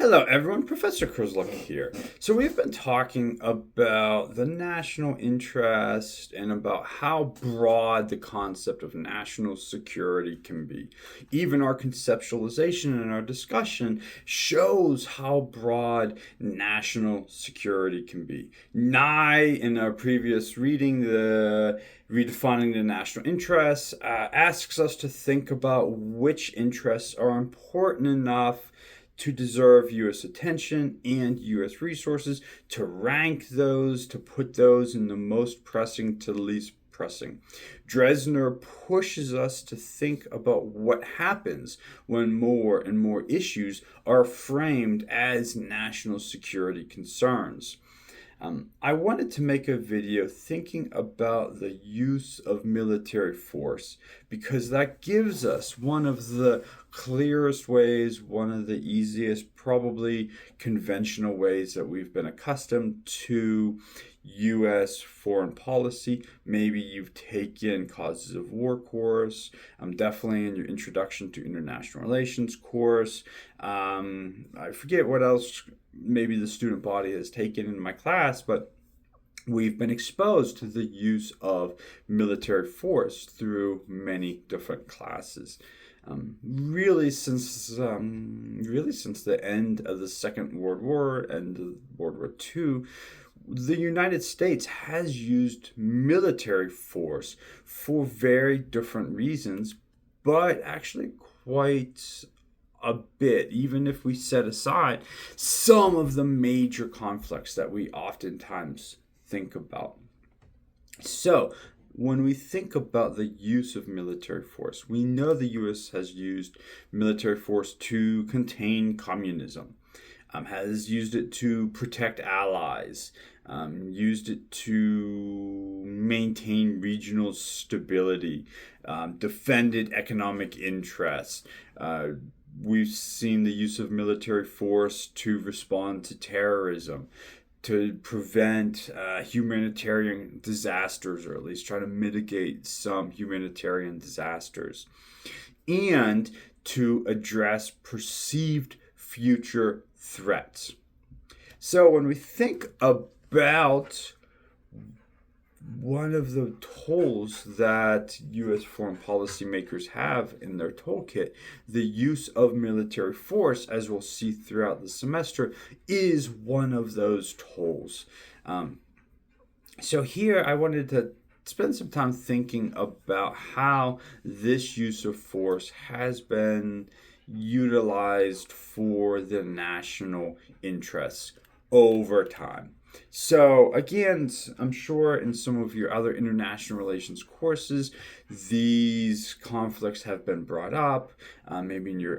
Hello, everyone. Professor Kurzluck here. So, we've been talking about the national interest and about how broad the concept of national security can be. Even our conceptualization and our discussion shows how broad national security can be. Nye, in our previous reading, the Redefining the National Interest, asks us to think about which interests are important enough to deserve U.S. attention and U.S. resources, to rank those, to put those in the most pressing to the least pressing. Dresner pushes us to think about what happens when more and more issues are framed as national security concerns. I wanted to make a video thinking about the use of military force because that gives us one of the clearest ways, one of the easiest, probably conventional ways that we've been accustomed to U.S. foreign policy. Maybe you've taken Causes of War course, definitely in your Introduction to International Relations course. I forget what else maybe the student body has taken in my class, but we've been exposed to the use of military force through many different classes. Really since the end of the Second World War and World War II, the United States has used military force for very different reasons, but actually quite a bit, even if we set aside some of the major conflicts that we oftentimes think about. So, when we think about the use of military force, we know the U.S. has used military force to contain communism, has used it to protect allies, used it to maintain regional stability, defended economic interests. We've seen the use of military force to respond to terrorism, to prevent humanitarian disasters, or at least try to mitigate some humanitarian disasters, and to address perceived future threats. So when we think about one of the tools that U.S. foreign policymakers have in their toolkit, the use of military force, as we'll see throughout the semester, is one of those tools. So here I wanted to spend some time thinking about how this use of force has been utilized for the national interests over time. So again, I'm sure in some of your other international relations courses, these conflicts have been brought up. Maybe in your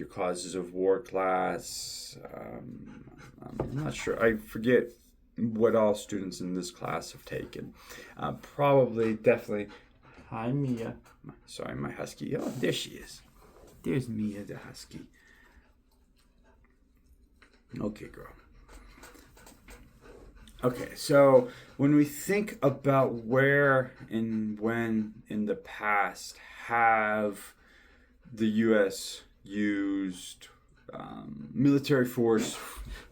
Causes of War class. I'm not sure. I forget what all students in this class have taken. Definitely. Hi, Mia. Sorry, my husky. Oh, there she is. There's Mia the husky. Okay, girl. Okay, so when we think about where and when in the past have the U.S. used military force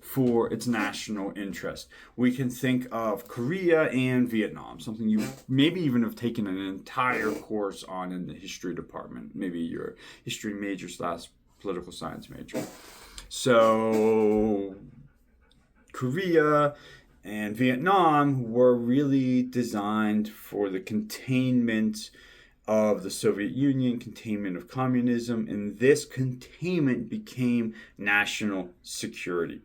for its national interest, we can think of Korea and Vietnam, something you maybe even have taken an entire course on in the history department, maybe your history major / political science major. So Korea and Vietnam were really designed for the containment of the Soviet Union, containment of communism, and this containment became national security.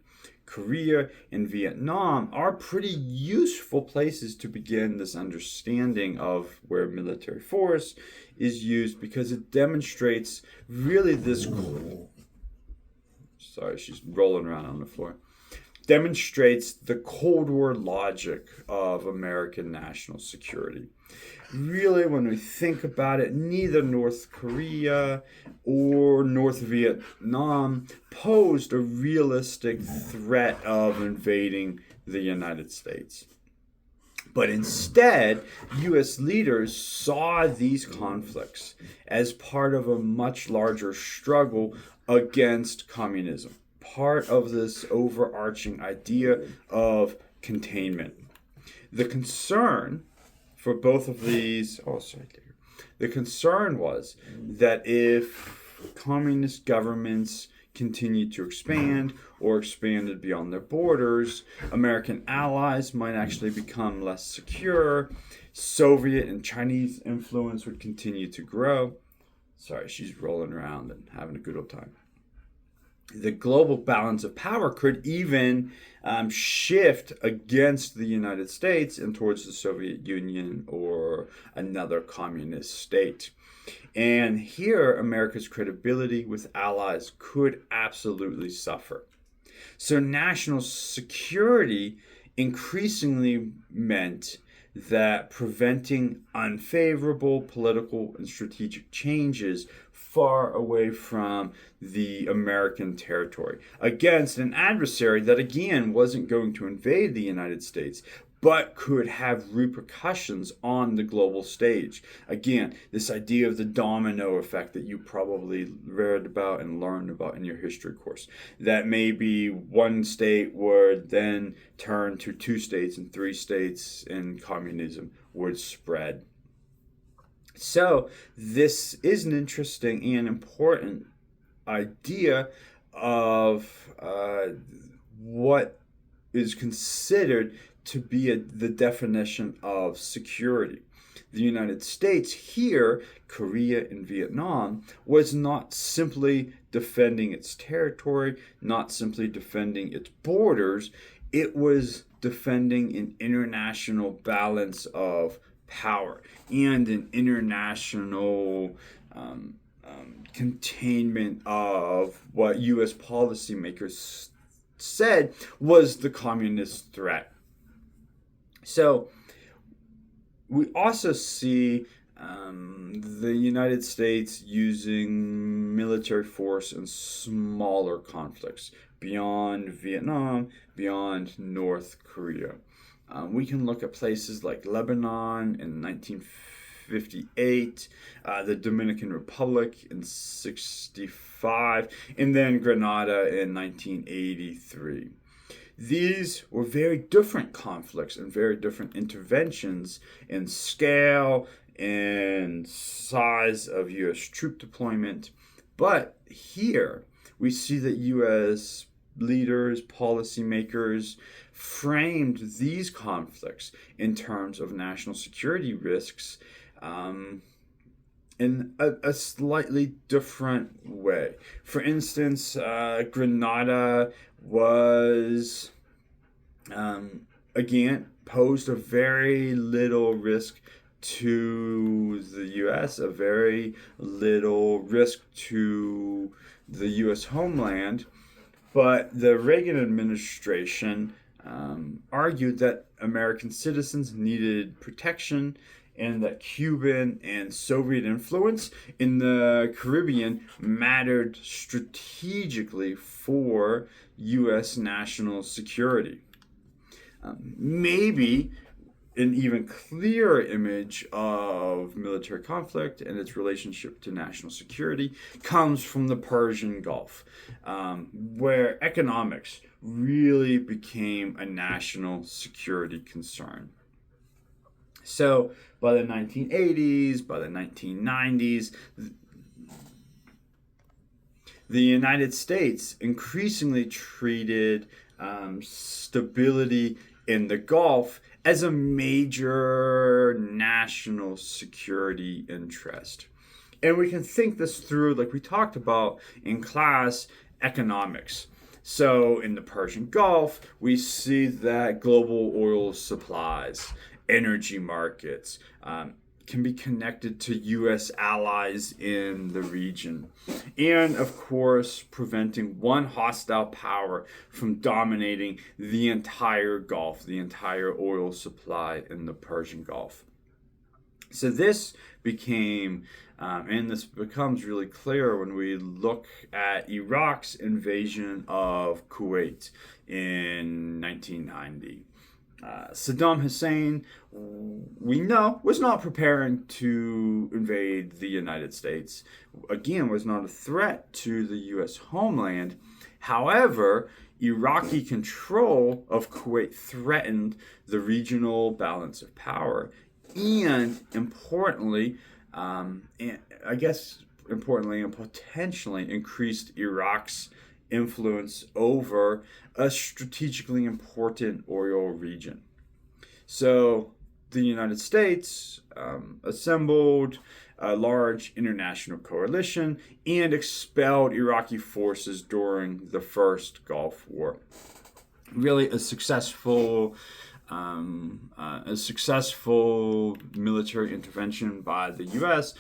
Korea and Vietnam are pretty useful places to begin this understanding of where military force is used because it demonstrates really this. Sorry, she's rolling around on the floor. Demonstrates the Cold War logic of American national security. Really, when we think about it, neither North Korea or North Vietnam posed a realistic threat of invading the United States. But instead, U.S. leaders saw these conflicts as part of a much larger struggle against communism, part of this overarching idea of containment. The concern for both of these, the concern was that if communist governments continued to expand or expanded beyond their borders, American allies might actually become less secure. Soviet and Chinese influence would continue to grow. Sorry, she's rolling around and having a good old time. The global balance of power could even shift against the United States and towards the Soviet Union or another communist state. And here, America's credibility with allies could absolutely suffer. So national security increasingly meant that preventing unfavorable political and strategic changes far away from the American territory against an adversary that, again, wasn't going to invade the United States, but could have repercussions on the global stage. Again, this idea of the domino effect that you probably read about and learned about in your history course. That maybe one state would then turn to 2 states, and 3 states, and communism would spread. So this is an interesting and important idea of what is considered to be the definition of security. The United States here, Korea and Vietnam, was not simply defending its territory, not simply defending its borders, it was defending an international balance of power and an international containment of what U.S. policymakers said was the communist threat. So we also see the United States using military force in smaller conflicts beyond Vietnam, beyond North Korea. We can look at places like Lebanon in 1958, the Dominican Republic in 1965, and then Grenada in 1983. These were very different conflicts and very different interventions in scale and size of U.S. troop deployment. But here we see that U.S. leaders, policymakers framed these conflicts in terms of national security risks in a slightly different way. For instance, Grenada was, again, posed a very little risk to the U.S., a very little risk to the U.S. homeland, but the Reagan administration argued that American citizens needed protection and that Cuban and Soviet influence in the Caribbean mattered strategically for U.S. national security. Maybe an even clearer image of military conflict and its relationship to national security comes from the Persian Gulf, where economics really became a national security concern. So by the 1980s, by the 1990s, the United States increasingly treated stability in the Gulf as a major national security interest. And we can think this through, like we talked about in class, economics. So in the Persian Gulf, we see that global oil supplies, energy markets, can be connected to U.S. allies in the region. And, of course, preventing one hostile power from dominating the entire Gulf, the entire oil supply in the Persian Gulf. So this became, and this becomes really clear when we look at Iraq's invasion of Kuwait in 1990. Saddam Hussein, we know, was not preparing to invade the United States. Again, was not a threat to the U.S. homeland. However, Iraqi control of Kuwait threatened the regional balance of power, and importantly, and I guess importantly and potentially increased Iraq's influence over a strategically important oil region. So the United States assembled a large international coalition and expelled Iraqi forces during the first Gulf War. Really, a successful military intervention by the U.S.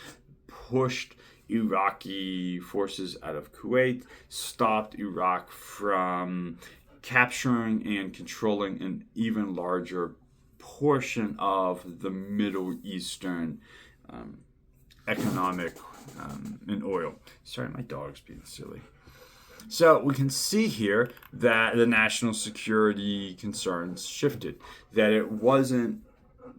pushed Iraqi forces out of Kuwait, stopped Iraq from capturing and controlling an even larger portion of the Middle Eastern economic and oil. Sorry, my dog's being silly. So we can see here that the national security concerns shifted, that it wasn't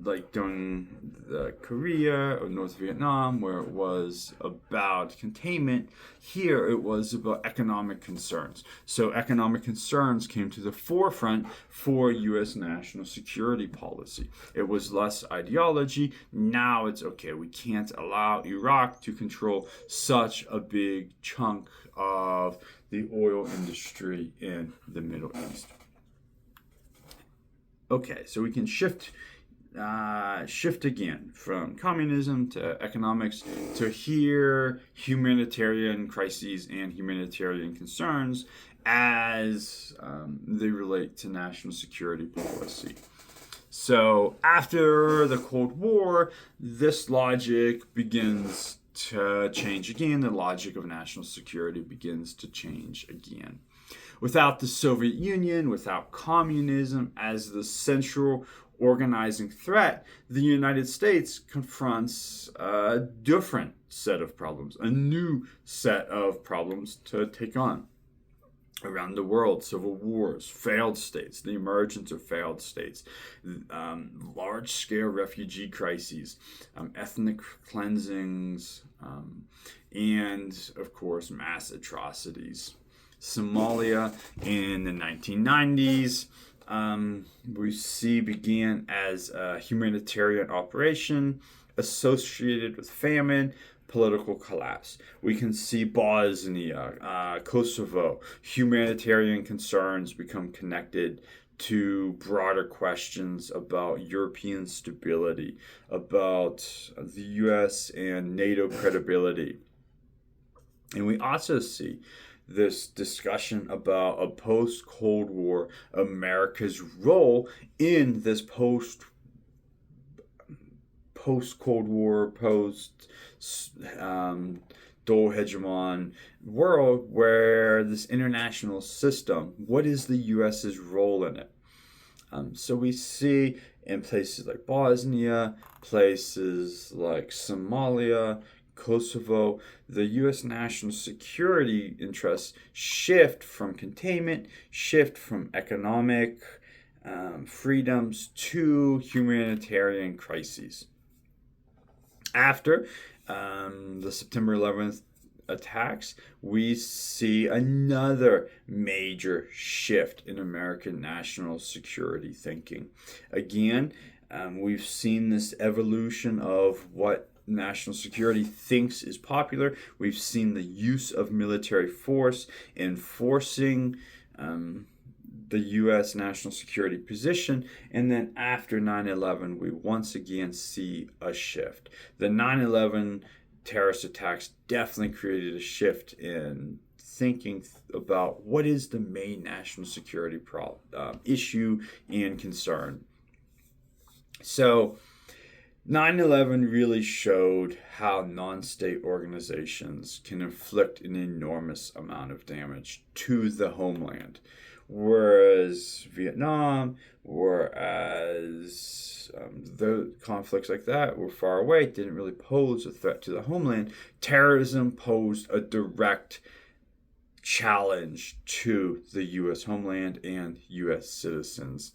like during the Korea or North Vietnam where it was about containment. Here it was about economic concerns. So economic concerns came to the forefront for U.S. national security policy. It was less ideology. Now it's okay, we can't allow Iraq to control such a big chunk of the oil industry in the Middle East. Okay, so we can shift again from communism to economics to here humanitarian crises and humanitarian concerns as they relate to national security policy. So after the Cold War, this logic begins to change again. The logic of national security begins to change again. Without the Soviet Union, without communism as the central organizing threat, the United States confronts a different set of problems, a new set of problems to take on. Around the world, civil wars, failed states, the emergence of failed states, large-scale refugee crises, ethnic cleansings, and, of course, mass atrocities. Somalia in the 1990s, we see began as a humanitarian operation associated with famine, political collapse. We can see Bosnia, Kosovo, humanitarian concerns become connected to broader questions about European stability, about the US and NATO credibility. And we also see this discussion about a post-Cold War America's role in this post-Cold War, dual hegemon world where this international system, what is the US's role in it? So we see in places like Bosnia, places like Somalia, Kosovo, the U.S. national security interests shift from containment, shift from economic freedoms to humanitarian crises. After the September 11th attacks, we see another major shift in American national security thinking. Again, we've seen this evolution of what national security thinks is popular. We've seen the use of military force enforcing the U.S. national security position. And then after 9/11, we once again see a shift. The 9/11 terrorist attacks definitely created a shift in thinking about what is the main national security issue and concern. So 9/11 really showed how non-state organizations can inflict an enormous amount of damage to the homeland. Whereas Vietnam, the conflicts like that were far away, didn't really pose a threat to the homeland, terrorism posed a direct challenge to the U.S. homeland and U.S. citizens.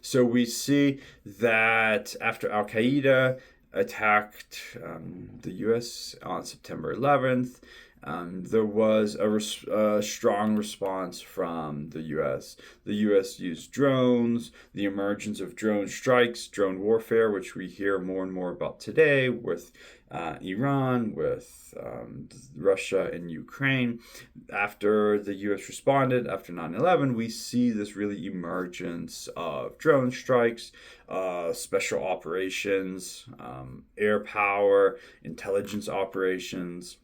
So we see that after Al-Qaeda attacked the U.S. on September 11th, There was a strong response from the U.S. The U.S. used drones, the emergence of drone strikes, drone warfare, which we hear more and more about today with Iran, with Russia and Ukraine. After the U.S. responded, after 9/11, we see this really emergence of drone strikes, special operations, air power, intelligence operations.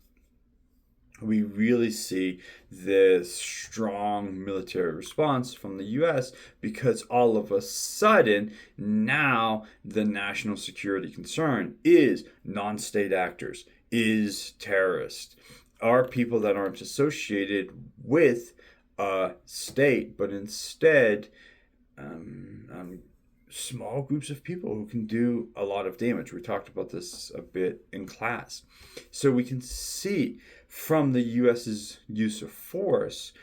We really see this strong military response from the US because all of a sudden now the national security concern is non-state actors, is terrorists, are people that aren't associated with a state, but instead small groups of people who can do a lot of damage. We talked about this a bit in class. So we can see from the US's use of force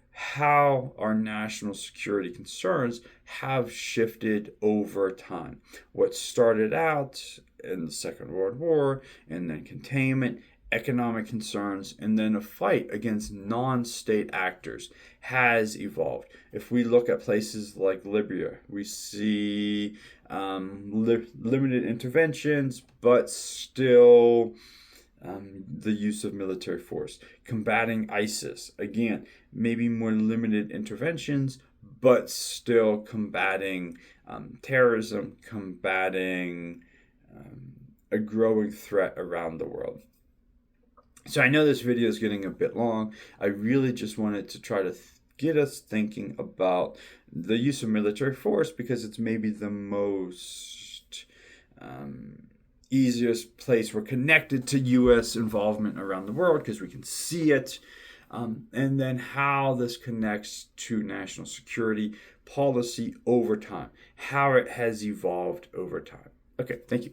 how our national security concerns have shifted over time. What started out in the Second World War and then containment, economic concerns, and then a fight against non-state actors has evolved. If we look at places like Libya, we see limited interventions, but still the use of military force. Combating ISIS, again, maybe more limited interventions, but still combating terrorism, combating a growing threat around the world. So I know this video is getting a bit long. I really just wanted to try to get us thinking about the use of military force because it's maybe the most easiest place we're connected to U.S. involvement around the world because we can see it. And then how this connects to national security policy over time, how it has evolved over time. Okay, thank you.